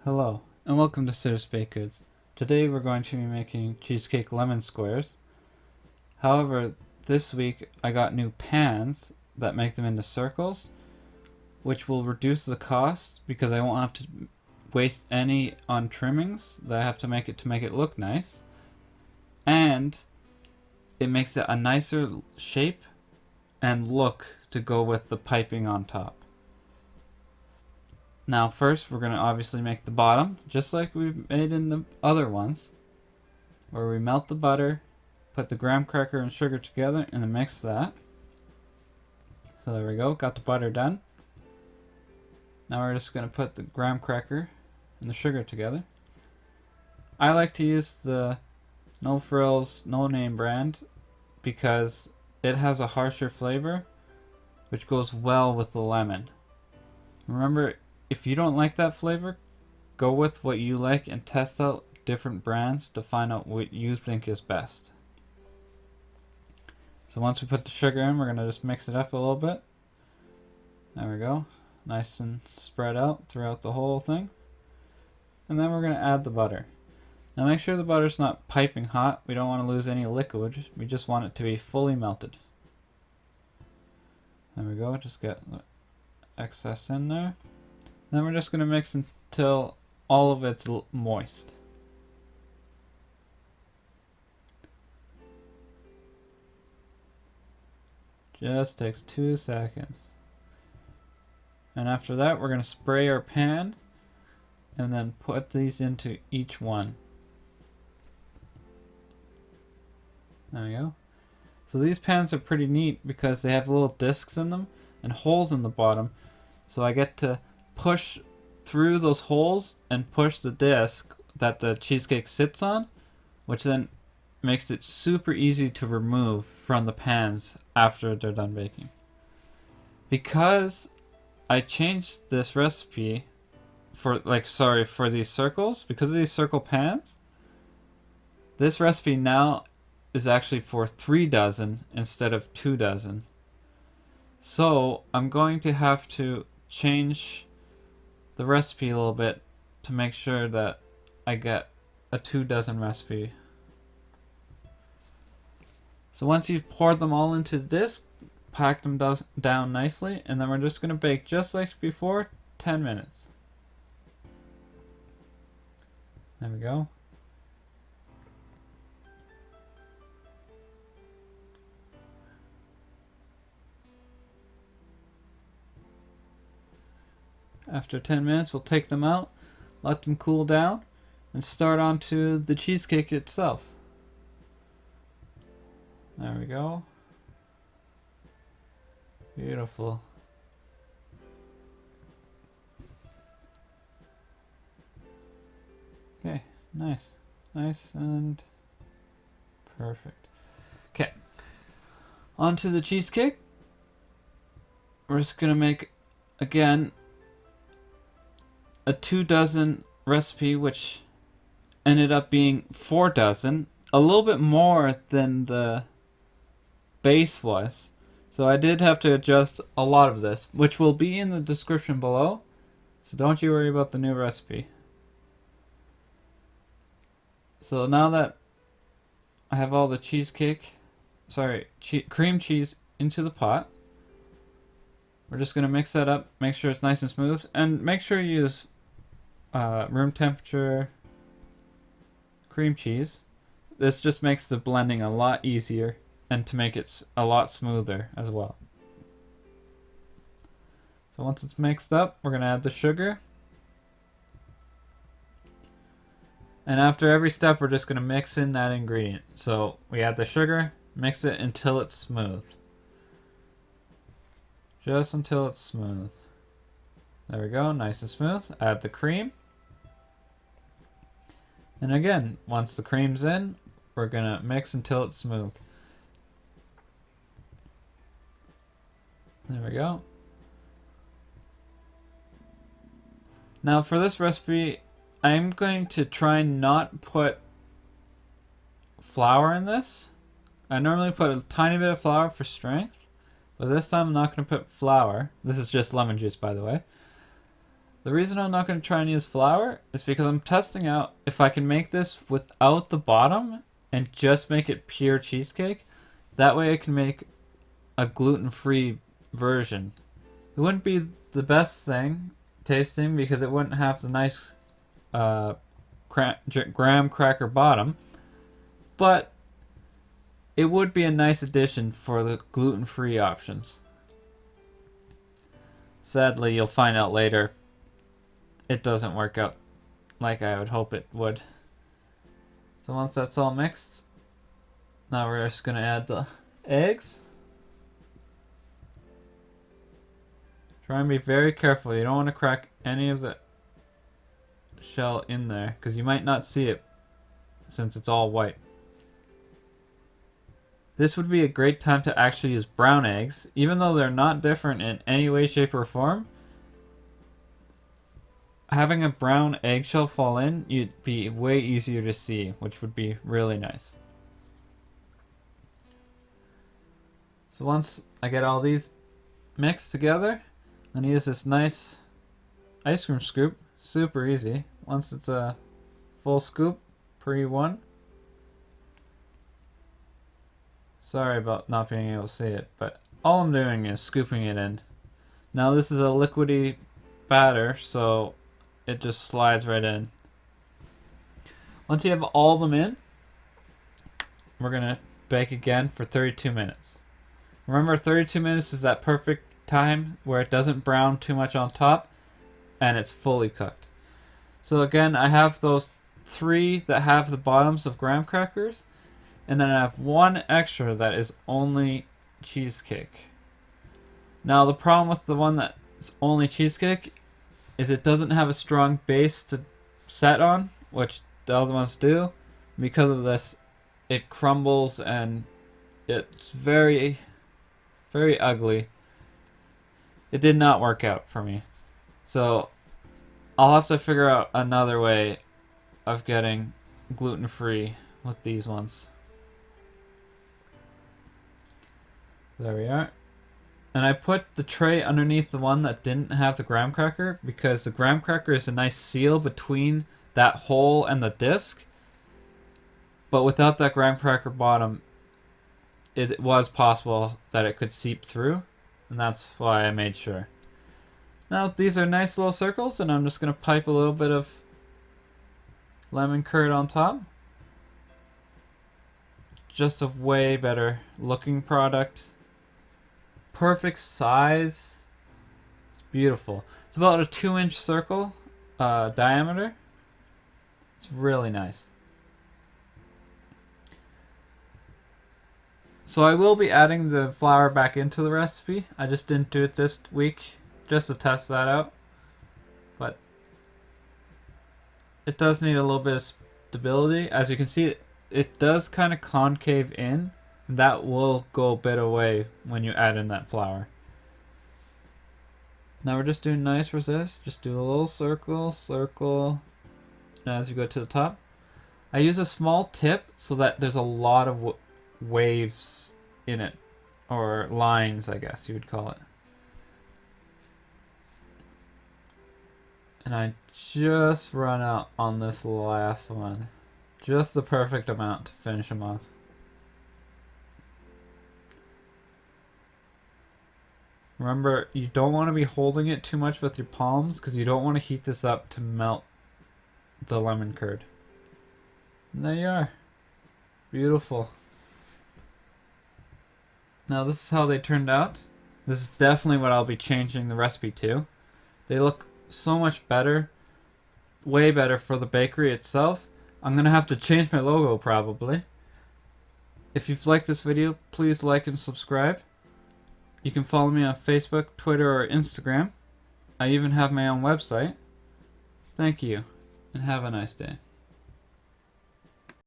Hello, and welcome to Sitter's Baked Goods. Today we're going to be making cheesecake lemon squares. However, this week I got new pans that make them into circles, which will reduce the cost because I won't have to waste any on trimmings that I have to make it look nice. And it makes it a nicer shape and look to go with the piping on top. Now first we're going to obviously make the bottom, just like we made in the other ones, where we melt the butter, put the graham cracker and sugar together, and then mix that. So there we go, got the butter done. Now we're just going to put the graham cracker and the sugar together. I like to use the No Frills No Name brand because it has a harsher flavor, which goes well with the lemon. Remember, if you don't like that flavor, go with what you like and test out different brands to find out what you think is best. So once we put the sugar in, we're going to just mix it up a little bit. There we go. Nice and spread out throughout the whole thing. And then we're going to add the butter. Now make sure the butter's not piping hot. We don't want to lose any liquid. We just want it to be fully melted. There we go. Just get the excess in there. Then we're just going to mix until all of it's moist. Just takes 2 seconds. And after that, we're going to spray our pan and then put these into each one. There we go. So these pans are pretty neat because they have little discs in them and holes in the bottom. So I get to push through those holes and push the disc that the cheesecake sits on, which then makes it super easy to remove from the pans after they're done baking. Because I changed this recipe for these circles, because of these circle pans, this recipe now is actually for 3 dozen instead of 2 dozen. So I'm going to have to change the recipe a little bit to make sure that I get a 2 dozen recipe. So once you've poured them all into the disc, pack them down nicely, and then we're just going to bake just like before, 10 minutes. There we go. After 10 minutes, we'll take them out, let them cool down, and start on to the cheesecake itself. There we go. Beautiful. Okay, nice. Nice and perfect. Okay, on to the cheesecake. We're just gonna make, again, a 2 dozen recipe, which ended up being 4 dozen, a little bit more than the base was. So I did have to adjust a lot of this, which will be in the description below. So don't you worry about the new recipe. So now that I have all the cream cheese into the pot, we're just going to mix that up, make sure it's nice and smooth, and make sure you use room temperature cream cheese. This just makes the blending a lot easier and to make it a lot smoother as well. So once it's mixed up, we're going to add the sugar. And after every step, we're just going to mix in that ingredient. So we add the sugar, mix it until it's smooth. Just until it's smooth. There we go, nice and smooth. Add the cream. And again, once the cream's in, we're going to mix until it's smooth. There we go. Now for this recipe, I'm going to try not put flour in this. I normally put a tiny bit of flour for strength, but this time I'm not going to put flour. This is just lemon juice, by the way. The reason I'm not going to try and use flour is because I'm testing out if I can make this without the bottom and just make it pure cheesecake. That way I can make a gluten-free version. It wouldn't be the best thing tasting because it wouldn't have the nice graham cracker bottom, but it would be a nice addition for the gluten-free options. Sadly, you'll find out later it doesn't work out like I would hope it would. So once that's all mixed, now we're just going to add the eggs. Try and be very careful. You don't want to crack any of the shell in there because you might not see it since it's all white. This would be a great time to actually use brown eggs, even though they're not different in any way, shape, or form. Having a brown eggshell fall in, you'd be way easier to see, which would be really nice. So once I get all these mixed together, I'm gonna use this nice ice cream scoop. Super easy. Once it's a full scoop, pre-1. Sorry about not being able to see it, but all I'm doing is scooping it in. Now this is a liquidy batter, so it just slides right in. Once you have all of them in, we're gonna bake again for 32 minutes. Remember, 32 minutes is that perfect time where it doesn't brown too much on top and it's fully cooked. So again, I have those 3 that have the bottoms of graham crackers, and then I have 1 extra that is only cheesecake. Now the problem with the one that's only cheesecake is it doesn't have a strong base to set on, which the other ones do. Because of this, it crumbles and it's very, very ugly. It did not work out for me. So I'll have to figure out another way of getting gluten-free with these ones. There we are. And I put the tray underneath the one that didn't have the graham cracker because the graham cracker is a nice seal between that hole and the disc. But without that graham cracker bottom, it was possible that it could seep through. And that's why I made sure. Now these are nice little circles, and I'm just going to pipe a little bit of lemon curd on top. Just a way better looking product. Perfect size. It's beautiful. It's about a 2-inch circle diameter. It's really nice. So I will be adding the flour back into the recipe. I just didn't do it this week just to test that out. But it does need a little bit of stability. As you can see, it does kind of concave in. That will go a bit away when you add in that flour. Now we're just doing nice resist. Just do a little circle, circle, and as you go to the top. I use a small tip so that there's a lot of waves in it, or lines, I guess you would call it. And I just run out on this last one. Just the perfect amount to finish them off. Remember, you don't want to be holding it too much with your palms because you don't want to heat this up to melt the lemon curd. And there you are. Beautiful. Now this is how they turned out. This is definitely what I'll be changing the recipe to. They look so much better. Way better for the bakery itself. I'm going to have to change my logo probably. If you've liked this video, please like and subscribe. You can follow me on Facebook, Twitter, or Instagram. I even have my own website. Thank you, and have a nice day.